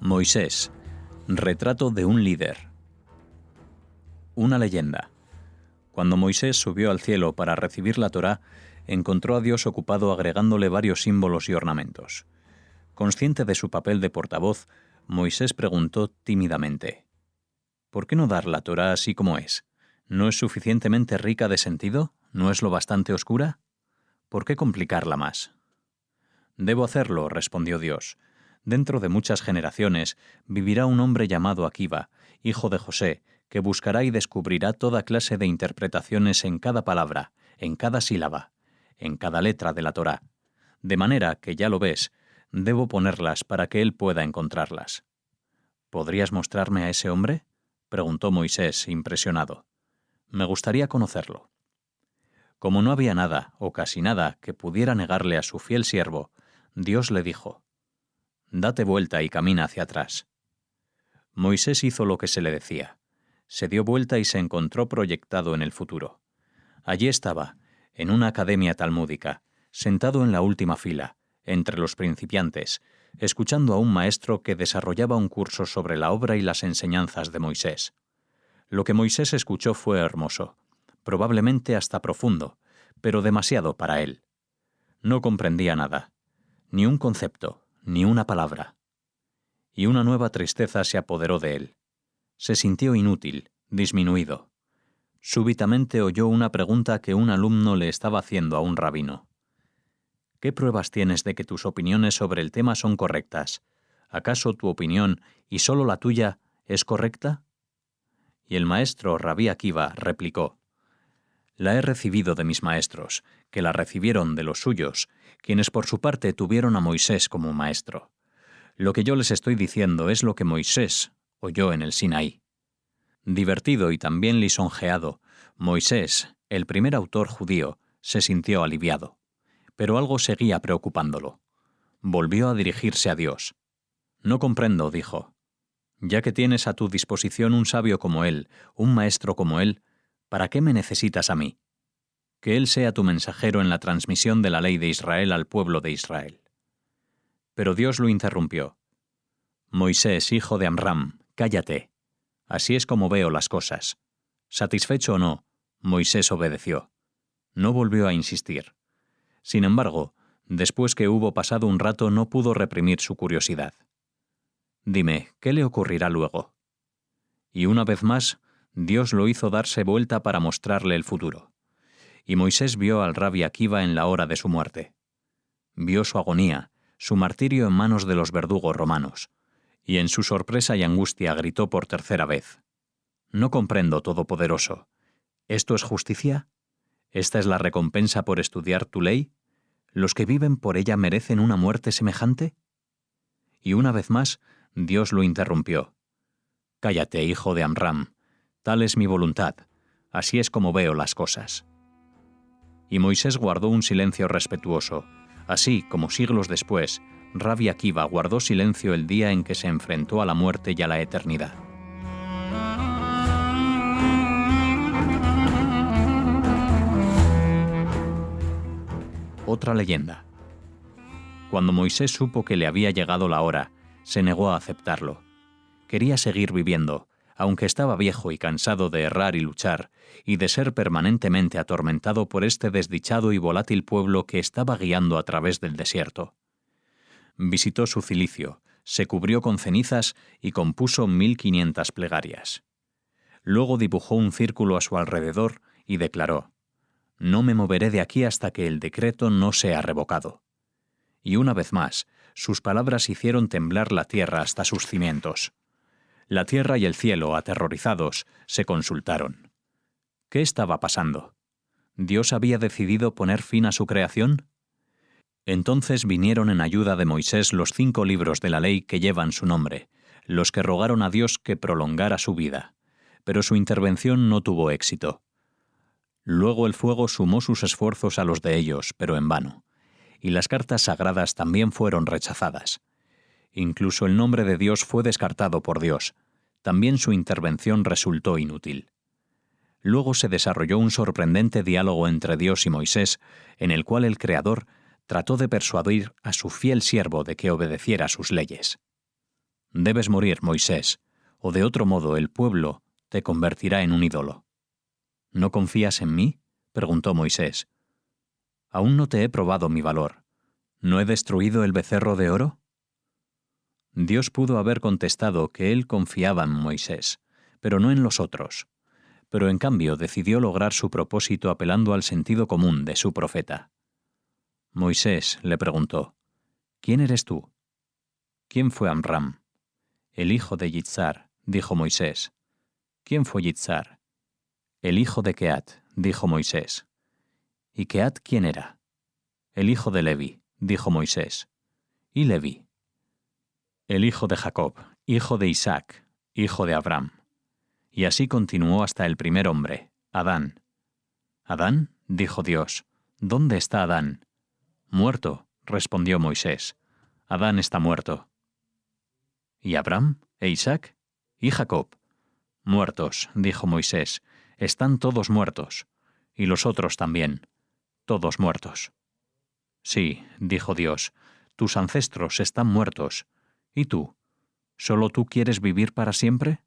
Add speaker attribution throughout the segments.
Speaker 1: Moisés, retrato de un líder. Una leyenda. Cuando Moisés subió al cielo para recibir la Torá, encontró a Dios ocupado agregándole varios símbolos y ornamentos. Consciente de su papel de portavoz, Moisés preguntó tímidamente: ¿por qué no dar la Torá así como es? ¿No es suficientemente rica de sentido? ¿No es lo bastante oscura? ¿Por qué complicarla más? Debo hacerlo, respondió Dios. Dentro de muchas generaciones vivirá un hombre llamado Akiva, hijo de José, que buscará y descubrirá toda clase de interpretaciones en cada palabra, en cada sílaba, en cada letra de la Torá. De manera que, ya lo ves, debo ponerlas para que él pueda encontrarlas. ¿Podrías mostrarme a ese hombre?, preguntó Moisés, impresionado. Me gustaría conocerlo. Como no había nada, o casi nada, que pudiera negarle a su fiel siervo, Dios le dijo: «Date vuelta y camina hacia atrás». Moisés hizo lo que se le decía. Se dio vuelta y se encontró proyectado en el futuro. Allí estaba, en una academia talmúdica, sentado en la última fila, entre los principiantes, escuchando a un maestro que desarrollaba un curso sobre la obra y las enseñanzas de Moisés. Lo que Moisés escuchó fue hermoso, probablemente hasta profundo, pero demasiado para él. No comprendía nada, ni un concepto, ni una palabra. Y una nueva tristeza se apoderó de él. Se sintió inútil, disminuido. Súbitamente oyó una pregunta que un alumno le estaba haciendo a un rabino. ¿Qué pruebas tienes de que tus opiniones sobre el tema son correctas? ¿Acaso tu opinión, y solo la tuya, es correcta? Y el maestro Rabí Akiva replicó: la he recibido de mis maestros, que la recibieron de los suyos, quienes por su parte tuvieron a Moisés como maestro. Lo que yo les estoy diciendo es lo que Moisés oyó en el Sinaí. Divertido y también lisonjeado, Moisés, el primer autor judío, se sintió aliviado. Pero algo seguía preocupándolo. Volvió a dirigirse a Dios. «No comprendo», dijo. «Ya que tienes a tu disposición un sabio como él, un maestro como él, ¿para qué me necesitas a mí? Que él sea tu mensajero en la transmisión de la ley de Israel al pueblo de Israel». Pero Dios lo interrumpió. «Moisés, hijo de Amram, cállate. Así es como veo las cosas». Satisfecho o no, Moisés obedeció. No volvió a insistir. Sin embargo, después que hubo pasado un rato, no pudo reprimir su curiosidad. «Dime, ¿qué le ocurrirá luego?» Y una vez más, Dios lo hizo darse vuelta para mostrarle el futuro. Y Moisés vio al Rabí Akiva en la hora de su muerte. Vio su agonía, su martirio en manos de los verdugos romanos, y en su sorpresa y angustia gritó por tercera vez: «No comprendo, Todopoderoso. ¿Esto es justicia? ¿Esta es la recompensa por estudiar tu ley? ¿Los que viven por ella merecen una muerte semejante?» Y una vez más, Dios lo interrumpió. «Cállate, hijo de Amram. Tal es mi voluntad. Así es como veo las cosas». Y Moisés guardó un silencio respetuoso, así como siglos después, Rabí Akiva guardó silencio el día en que se enfrentó a la muerte y a la eternidad. Otra leyenda. Cuando Moisés supo que le había llegado la hora, se negó a aceptarlo. Quería seguir viviendo, aunque estaba viejo y cansado de errar y luchar, y de ser permanentemente atormentado por este desdichado y volátil pueblo que estaba guiando a través del desierto. Visitó su cilicio, se cubrió con cenizas y compuso 1500 plegarias. Luego dibujó un círculo a su alrededor y declaró: «No me moveré de aquí hasta que el decreto no sea revocado». Y una vez más, sus palabras hicieron temblar la tierra hasta sus cimientos. La tierra y el cielo, aterrorizados, se consultaron. ¿Qué estaba pasando? ¿Dios había decidido poner fin a su creación? Entonces vinieron en ayuda de Moisés los 5 libros de la ley que llevan su nombre, los que rogaron a Dios que prolongara su vida. Pero su intervención no tuvo éxito. Luego el fuego sumó sus esfuerzos a los de ellos, pero en vano. Y las cartas sagradas también fueron rechazadas. Incluso el nombre de Dios fue descartado por Dios. También su intervención resultó inútil. Luego se desarrolló un sorprendente diálogo entre Dios y Moisés, en el cual el Creador trató de persuadir a su fiel siervo de que obedeciera sus leyes. Debes morir, Moisés, o de otro modo el pueblo te convertirá en un ídolo. ¿No confías en mí?, preguntó Moisés. Aún no te he probado mi valor. ¿No he destruido el becerro de oro? Dios pudo haber contestado que él confiaba en Moisés, pero no en los otros. Pero en cambio decidió lograr su propósito apelando al sentido común de su profeta. Moisés le preguntó, ¿quién eres tú? ¿Quién fue Amram? El hijo de Yitzhar, dijo Moisés. ¿Quién fue Yitzhar? El hijo de Keat, dijo Moisés. ¿Y Keat quién era? El hijo de Levi, dijo Moisés. ¿Y Levi? El hijo de Jacob, hijo de Isaac, hijo de Abraham. Y así continuó hasta el primer hombre, Adán. ¿Adán?, dijo Dios. ¿Dónde está Adán? Muerto, respondió Moisés. Adán está muerto. ¿Y Abraham, e Isaac, y Jacob? Muertos, dijo Moisés. Están todos muertos. Y los otros también. Todos muertos. Sí, dijo Dios, tus ancestros están muertos. ¿Y tú? ¿Solo tú quieres vivir para siempre?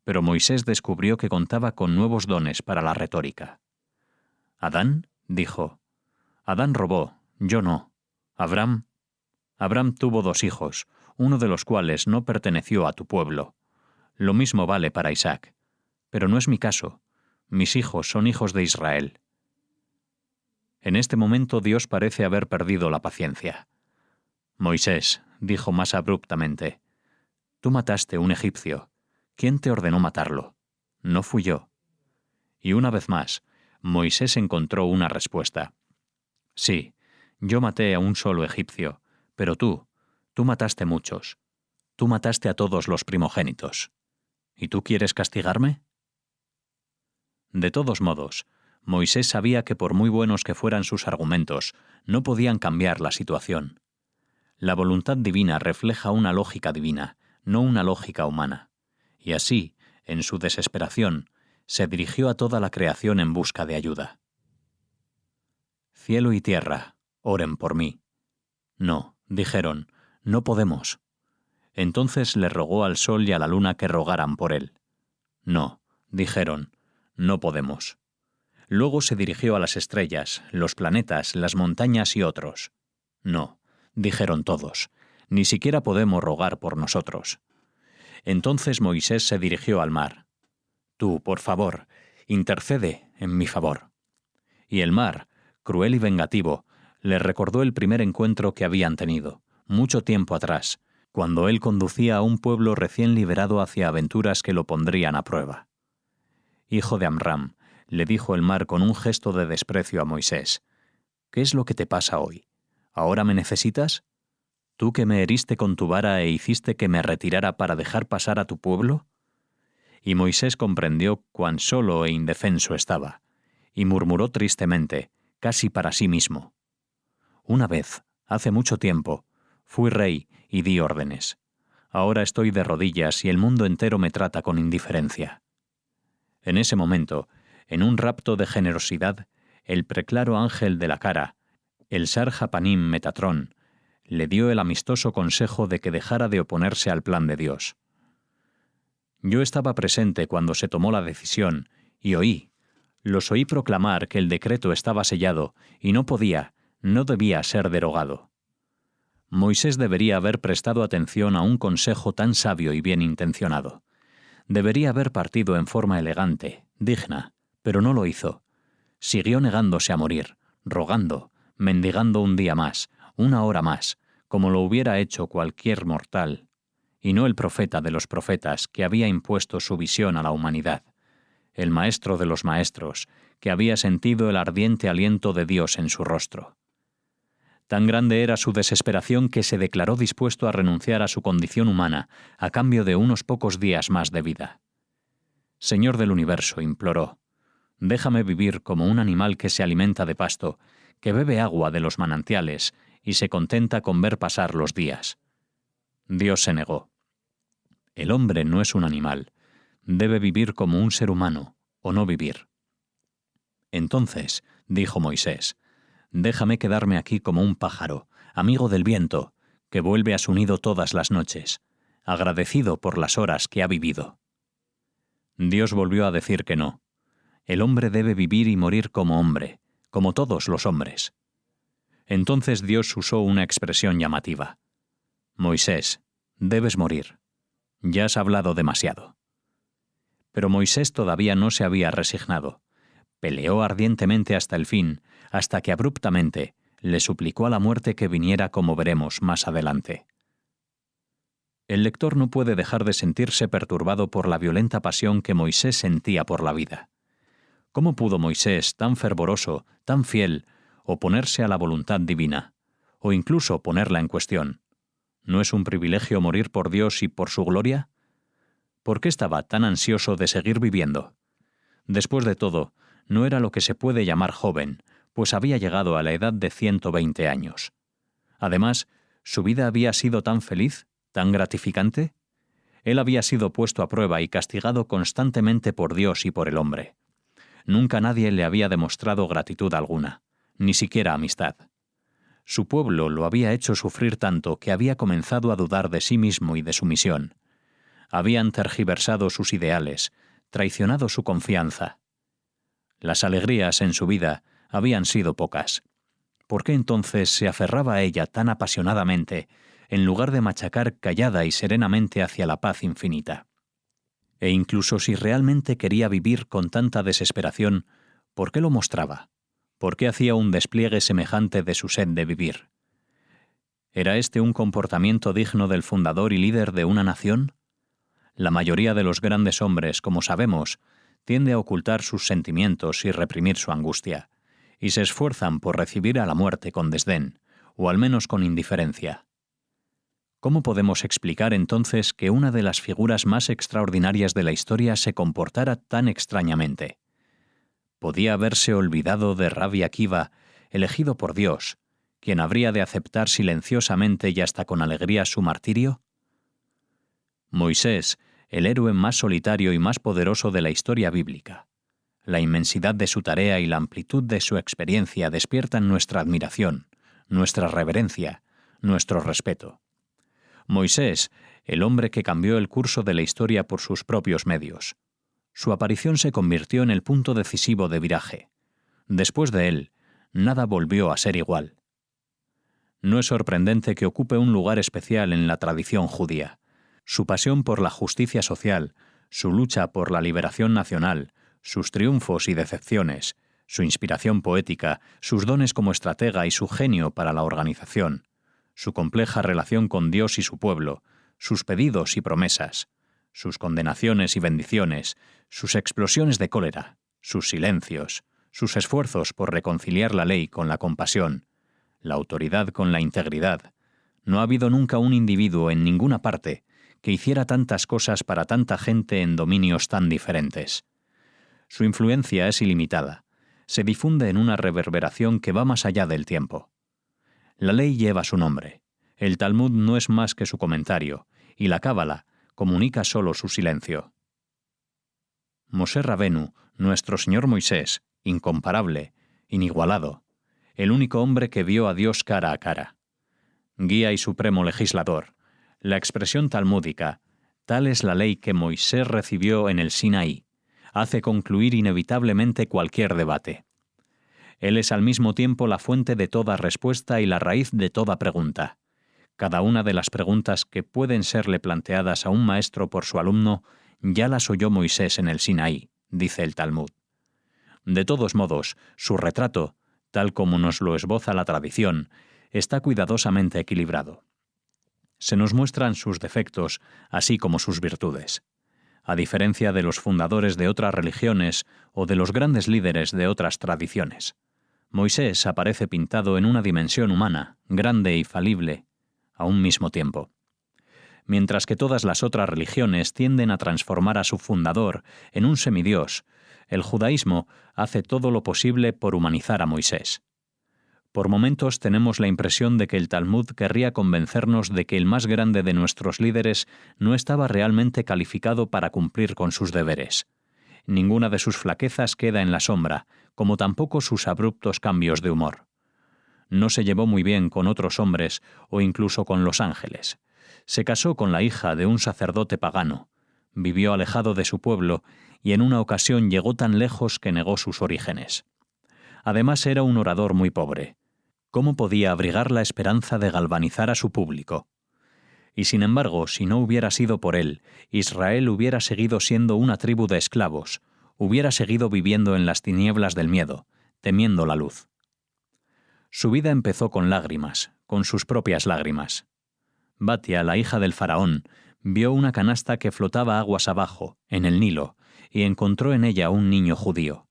Speaker 1: Pero Moisés descubrió que contaba con nuevos dones para la retórica. ¿Adán?, dijo. Adán robó, yo no. ¿Abraham? Abraham tuvo 2 hijos, uno de los cuales no perteneció a tu pueblo. Lo mismo vale para Isaac. Pero no es mi caso. Mis hijos son hijos de Israel. En este momento Dios parece haber perdido la paciencia. Moisés, dijo más abruptamente, tú mataste un egipcio. ¿Quién te ordenó matarlo? No fui yo. Y una vez más, Moisés encontró una respuesta. Sí, yo maté a un solo egipcio, pero tú mataste muchos. Tú mataste a todos los primogénitos. ¿Y tú quieres castigarme? De todos modos, Moisés sabía que por muy buenos que fueran sus argumentos, no podían cambiar la situación. La voluntad divina refleja una lógica divina, no una lógica humana. Y así, en su desesperación, se dirigió a toda la creación en busca de ayuda. Cielo y tierra, oren por mí. No, dijeron, no podemos. Entonces le rogó al sol y a la luna que rogaran por él. No, dijeron, no podemos. Luego se dirigió a las estrellas, los planetas, las montañas y otros. No, dijeron todos, ni siquiera podemos rogar por nosotros. Entonces Moisés se dirigió al mar. Tú, por favor, intercede en mi favor. Y el mar, cruel y vengativo, le recordó el primer encuentro que habían tenido, mucho tiempo atrás, cuando él conducía a un pueblo recién liberado hacia aventuras que lo pondrían a prueba. Hijo de Amram, le dijo el mar con un gesto de desprecio a Moisés, ¿qué es lo que te pasa hoy? ¿Ahora me necesitas? ¿Tú que me heriste con tu vara e hiciste que me retirara para dejar pasar a tu pueblo? Y Moisés comprendió cuán solo e indefenso estaba, y murmuró tristemente, casi para sí mismo. Una vez, hace mucho tiempo, fui rey y di órdenes. Ahora estoy de rodillas y el mundo entero me trata con indiferencia. En ese momento, en un rapto de generosidad, el preclaro ángel de la cara, el Sar-Japanim Metatrón, le dio el amistoso consejo de que dejara de oponerse al plan de Dios. Yo estaba presente cuando se tomó la decisión y los oí proclamar que el decreto estaba sellado y no debía ser derogado. Moisés debería haber prestado atención a un consejo tan sabio y bien intencionado. Debería haber partido en forma elegante, digna, pero no lo hizo. Siguió negándose a morir, rogando, mendigando un día más, una hora más, como lo hubiera hecho cualquier mortal, y no el profeta de los profetas que había impuesto su visión a la humanidad, el maestro de los maestros, que había sentido el ardiente aliento de Dios en su rostro. Tan grande era su desesperación que se declaró dispuesto a renunciar a su condición humana a cambio de unos pocos días más de vida. Señor del universo, imploró, déjame vivir como un animal que se alimenta de pasto, que bebe agua de los manantiales y se contenta con ver pasar los días. Dios se negó. El hombre no es un animal, debe vivir como un ser humano, o no vivir. Entonces, dijo Moisés, déjame quedarme aquí como un pájaro, amigo del viento, que vuelve a su nido todas las noches, agradecido por las horas que ha vivido. Dios volvió a decir que no. El hombre debe vivir y morir como hombre, como todos los hombres. Entonces Dios usó una expresión llamativa. Moisés, debes morir. Ya has hablado demasiado. Pero Moisés todavía no se había resignado. Peleó ardientemente hasta el fin, hasta que abruptamente le suplicó a la muerte que viniera, como veremos más adelante. El lector no puede dejar de sentirse perturbado por la violenta pasión que Moisés sentía por la vida. ¿Cómo pudo Moisés, tan fervoroso, tan fiel, oponerse a la voluntad divina, o incluso ponerla en cuestión? ¿No es un privilegio morir por Dios y por su gloria? ¿Por qué estaba tan ansioso de seguir viviendo? Después de todo, no era lo que se puede llamar joven, pues había llegado a la edad de 120 años. Además, ¿su vida había sido tan feliz, tan gratificante? Él había sido puesto a prueba y castigado constantemente por Dios y por el hombre. Nunca nadie le había demostrado gratitud alguna, ni siquiera amistad. Su pueblo lo había hecho sufrir tanto que había comenzado a dudar de sí mismo y de su misión. Habían tergiversado sus ideales, traicionado su confianza. Las alegrías en su vida habían sido pocas. ¿Por qué entonces se aferraba a ella tan apasionadamente, en lugar de machacar callada y serenamente hacia la paz infinita? E incluso si realmente quería vivir con tanta desesperación, ¿por qué lo mostraba? ¿Por qué hacía un despliegue semejante de su sed de vivir? ¿Era este un comportamiento digno del fundador y líder de una nación? La mayoría de los grandes hombres, como sabemos, tiende a ocultar sus sentimientos y reprimir su angustia, y se esfuerzan por recibir a la muerte con desdén, o al menos con indiferencia. ¿Cómo podemos explicar entonces que una de las figuras más extraordinarias de la historia se comportara tan extrañamente? ¿Podía haberse olvidado de Rabbi Akiva, elegido por Dios, quien habría de aceptar silenciosamente y hasta con alegría su martirio? Moisés, el héroe más solitario y más poderoso de la historia bíblica. La inmensidad de su tarea y la amplitud de su experiencia despiertan nuestra admiración, nuestra reverencia, nuestro respeto. Moisés, el hombre que cambió el curso de la historia por sus propios medios. Su aparición se convirtió en el punto decisivo de viraje. Después de él, nada volvió a ser igual. No es sorprendente que ocupe un lugar especial en la tradición judía. Su pasión por la justicia social, su lucha por la liberación nacional, sus triunfos y decepciones, su inspiración poética, sus dones como estratega y su genio para la organización, su compleja relación con Dios y su pueblo, sus pedidos y promesas, sus condenaciones y bendiciones, sus explosiones de cólera, sus silencios, sus esfuerzos por reconciliar la ley con la compasión, la autoridad con la integridad. No ha habido nunca un individuo en ninguna parte que hiciera tantas cosas para tanta gente en dominios tan diferentes. Su influencia es ilimitada, se difunde en una reverberación que va más allá del tiempo. La ley lleva su nombre, el Talmud no es más que su comentario, y la Cábala comunica solo su silencio. Moshe Rabenu, nuestro Señor Moisés, incomparable, inigualado, el único hombre que vio a Dios cara a cara. Guía y supremo legislador, la expresión talmúdica, tal es la ley que Moisés recibió en el Sinaí, hace concluir inevitablemente cualquier debate. Él es al mismo tiempo la fuente de toda respuesta y la raíz de toda pregunta. Cada una de las preguntas que pueden serle planteadas a un maestro por su alumno, ya las oyó Moisés en el Sinaí, dice el Talmud. De todos modos, su retrato, tal como nos lo esboza la tradición, está cuidadosamente equilibrado. Se nos muestran sus defectos, así como sus virtudes. A diferencia de los fundadores de otras religiones o de los grandes líderes de otras tradiciones, Moisés aparece pintado en una dimensión humana, grande y falible, a un mismo tiempo. Mientras que todas las otras religiones tienden a transformar a su fundador en un semidios, el judaísmo hace todo lo posible por humanizar a Moisés. Por momentos tenemos la impresión de que el Talmud querría convencernos de que el más grande de nuestros líderes no estaba realmente calificado para cumplir con sus deberes. Ninguna de sus flaquezas queda en la sombra, como tampoco sus abruptos cambios de humor. No se llevó muy bien con otros hombres o incluso con los ángeles. Se casó con la hija de un sacerdote pagano, vivió alejado de su pueblo y en una ocasión llegó tan lejos que negó sus orígenes. Además era un orador muy pobre. ¿Cómo podía abrigar la esperanza de galvanizar a su público? Y sin embargo, si no hubiera sido por él, Israel hubiera seguido siendo una tribu de esclavos, hubiera seguido viviendo en las tinieblas del miedo, temiendo la luz. Su vida empezó con lágrimas, con sus propias lágrimas. Batia, la hija del faraón, vio una canasta que flotaba aguas abajo, en el Nilo, y encontró en ella un niño judío.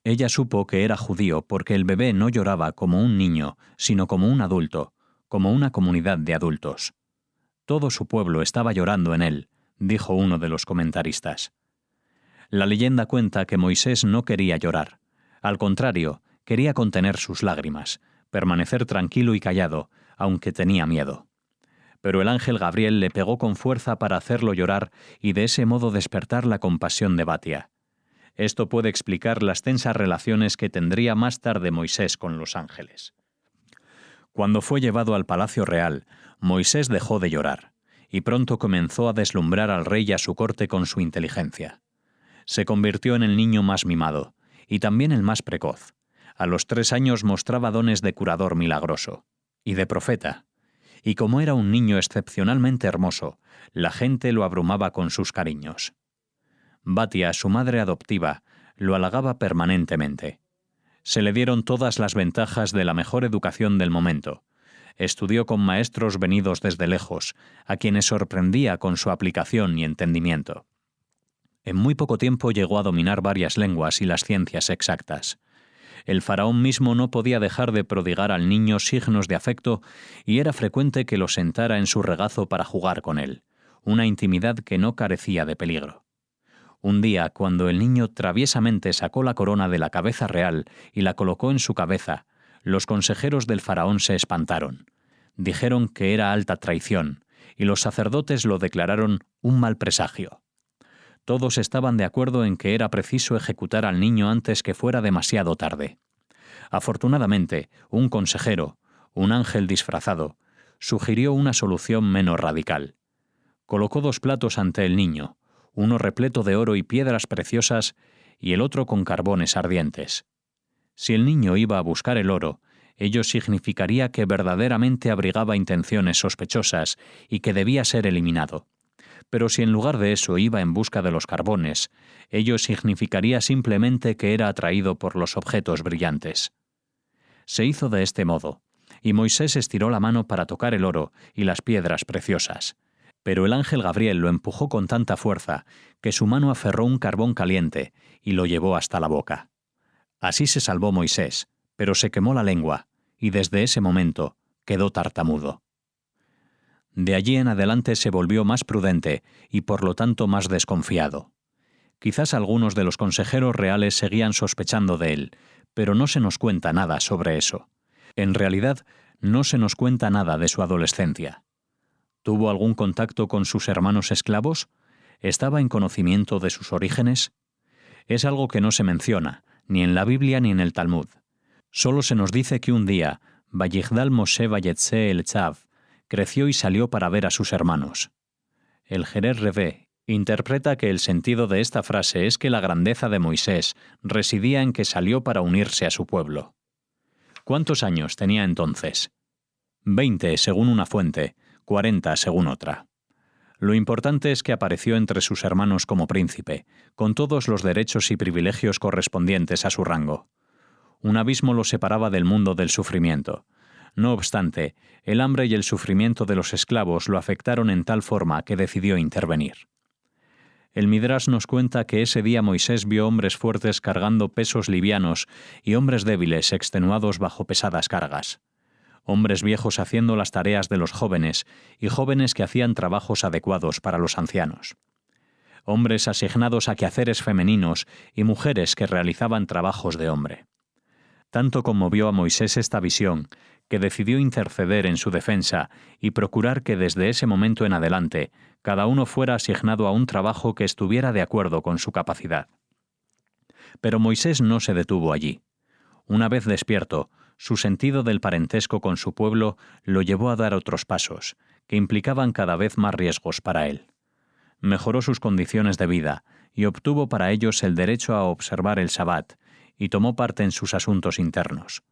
Speaker 1: Ella supo que era judío porque el bebé no lloraba como un niño, sino como un adulto, como una comunidad de adultos. Todo su pueblo estaba llorando en él, dijo uno de los comentaristas. La leyenda cuenta que Moisés no quería llorar. Al contrario, quería contener sus lágrimas, permanecer tranquilo y callado, aunque tenía miedo. Pero el ángel Gabriel le pegó con fuerza para hacerlo llorar y de ese modo despertar la compasión de Batia. Esto puede explicar las tensas relaciones que tendría más tarde Moisés con los ángeles. Cuando fue llevado al palacio real, Moisés dejó de llorar, y pronto comenzó a deslumbrar al rey y a su corte con su inteligencia. Se convirtió en el niño más mimado, y también el más precoz. A los 3 años mostraba dones de curador milagroso, y de profeta. Y como era un niño excepcionalmente hermoso, la gente lo abrumaba con sus cariños. Batia, su madre adoptiva, lo halagaba permanentemente. Se le dieron todas las ventajas de la mejor educación del momento. Estudió con maestros venidos desde lejos, a quienes sorprendía con su aplicación y entendimiento. En muy poco tiempo llegó a dominar varias lenguas y las ciencias exactas. El faraón mismo no podía dejar de prodigar al niño signos de afecto y era frecuente que lo sentara en su regazo para jugar con él, una intimidad que no carecía de peligro. Un día, cuando el niño traviesamente sacó la corona de la cabeza real y la colocó en su cabeza, los consejeros del faraón se espantaron. Dijeron que era alta traición, y los sacerdotes lo declararon un mal presagio. Todos estaban de acuerdo en que era preciso ejecutar al niño antes que fuera demasiado tarde. Afortunadamente, un consejero, un ángel disfrazado, sugirió una solución menos radical. Colocó 2 platos ante el niño, uno repleto de oro y piedras preciosas y el otro con carbones ardientes. Si el niño iba a buscar el oro, ello significaría que verdaderamente abrigaba intenciones sospechosas y que debía ser eliminado. Pero si en lugar de eso iba en busca de los carbones, ello significaría simplemente que era atraído por los objetos brillantes. Se hizo de este modo, y Moisés estiró la mano para tocar el oro y las piedras preciosas. Pero el ángel Gabriel lo empujó con tanta fuerza que su mano aferró un carbón caliente y lo llevó hasta la boca. Así se salvó Moisés, pero se quemó la lengua, y desde ese momento quedó tartamudo. De allí en adelante se volvió más prudente y por lo tanto más desconfiado. Quizás algunos de los consejeros reales seguían sospechando de él, pero no se nos cuenta nada sobre eso. En realidad, no se nos cuenta nada de su adolescencia. ¿Tuvo algún contacto con sus hermanos esclavos? ¿Estaba en conocimiento de sus orígenes? Es algo que no se menciona, ni en la Biblia ni en el Talmud. Solo se nos dice que un día, Vayigdal Moshe Vayetze el Tzav, creció y salió para ver a sus hermanos. El Jerez Revé interpreta que el sentido de esta frase es que la grandeza de Moisés residía en que salió para unirse a su pueblo. ¿Cuántos años tenía entonces? 20 según una fuente, 40 según otra. Lo importante es que apareció entre sus hermanos como príncipe, con todos los derechos y privilegios correspondientes a su rango. Un abismo lo separaba del mundo del sufrimiento. No obstante, el hambre y el sufrimiento de los esclavos lo afectaron en tal forma que decidió intervenir. El Midrash nos cuenta que ese día Moisés vio hombres fuertes cargando pesos livianos y hombres débiles extenuados bajo pesadas cargas. Hombres viejos haciendo las tareas de los jóvenes y jóvenes que hacían trabajos adecuados para los ancianos. Hombres asignados a quehaceres femeninos y mujeres que realizaban trabajos de hombre. Tanto conmovió a Moisés esta visión, que decidió interceder en su defensa y procurar que desde ese momento en adelante cada uno fuera asignado a un trabajo que estuviera de acuerdo con su capacidad. Pero Moisés no se detuvo allí. Una vez despierto, su sentido del parentesco con su pueblo lo llevó a dar otros pasos, que implicaban cada vez más riesgos para él. Mejoró sus condiciones de vida y obtuvo para ellos el derecho a observar el Sabbat y tomó parte en sus asuntos internos.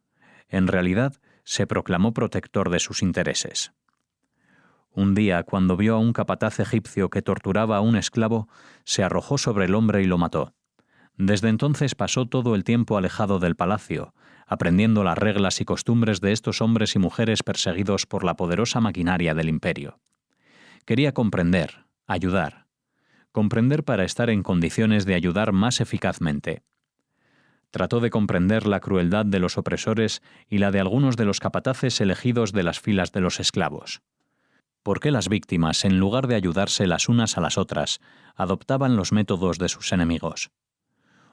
Speaker 1: En realidad, se proclamó protector de sus intereses. Un día, cuando vio a un capataz egipcio que torturaba a un esclavo, se arrojó sobre el hombre y lo mató. Desde entonces pasó todo el tiempo alejado del palacio, aprendiendo las reglas y costumbres de estos hombres y mujeres perseguidos por la poderosa maquinaria del imperio. Quería comprender, ayudar. Comprender para estar en condiciones de ayudar más eficazmente. Trató de comprender la crueldad de los opresores y la de algunos de los capataces elegidos de las filas de los esclavos. ¿Por qué las víctimas, en lugar de ayudarse las unas a las otras, adoptaban los métodos de sus enemigos?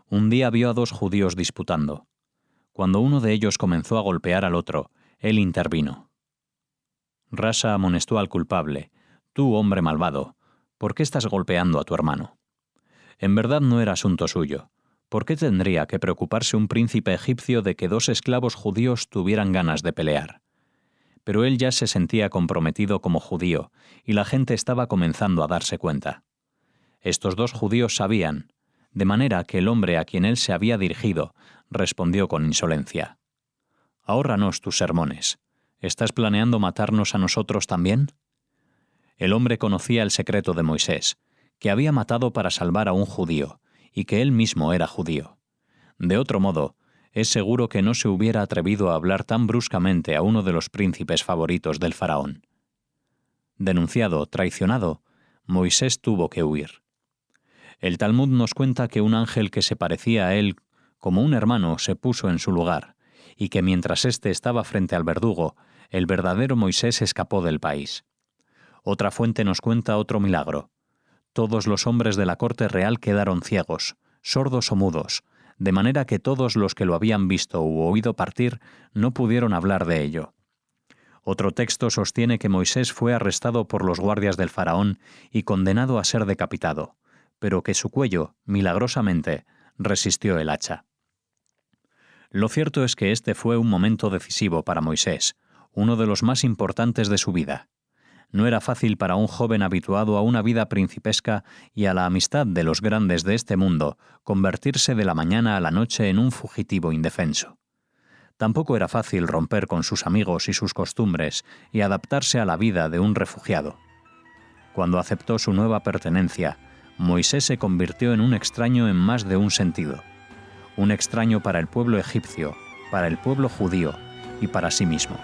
Speaker 1: Un día vio a dos judíos disputando. Cuando uno de ellos comenzó a golpear al otro, él intervino. Rasha amonestó al culpable: «Tú, hombre malvado, ¿por qué estás golpeando a tu hermano?» En verdad no era asunto suyo. ¿Por qué tendría que preocuparse un príncipe egipcio de que dos esclavos judíos tuvieran ganas de pelear? Pero él ya se sentía comprometido como judío, y la gente estaba comenzando a darse cuenta. Estos dos judíos sabían, de manera que el hombre a quien él se había dirigido respondió con insolencia: «Ahórranos tus sermones. ¿Estás planeando matarnos a nosotros también?» El hombre conocía el secreto de Moisés, que había matado para salvar a un judío, y que él mismo era judío. De otro modo, es seguro que no se hubiera atrevido a hablar tan bruscamente a uno de los príncipes favoritos del faraón. Denunciado, traicionado, Moisés tuvo que huir. El Talmud nos cuenta que un ángel que se parecía a él como un hermano se puso en su lugar, y que mientras éste estaba frente al verdugo, el verdadero Moisés escapó del país. Otra fuente nos cuenta otro milagro. Todos los hombres de la corte real quedaron ciegos, sordos o mudos, de manera que todos los que lo habían visto u oído partir no pudieron hablar de ello. Otro texto sostiene que Moisés fue arrestado por los guardias del faraón y condenado a ser decapitado, pero que su cuello, milagrosamente, resistió el hacha. Lo cierto es que este fue un momento decisivo para Moisés, uno de los más importantes de su vida. No era fácil para un joven habituado a una vida principesca y a la amistad de los grandes de este mundo convertirse de la mañana a la noche en un fugitivo indefenso. Tampoco era fácil romper con sus amigos y sus costumbres y adaptarse a la vida de un refugiado. Cuando aceptó su nueva pertenencia, Moisés se convirtió en un extraño en más de un sentido. Un extraño para el pueblo egipcio, para el pueblo judío y para sí mismo.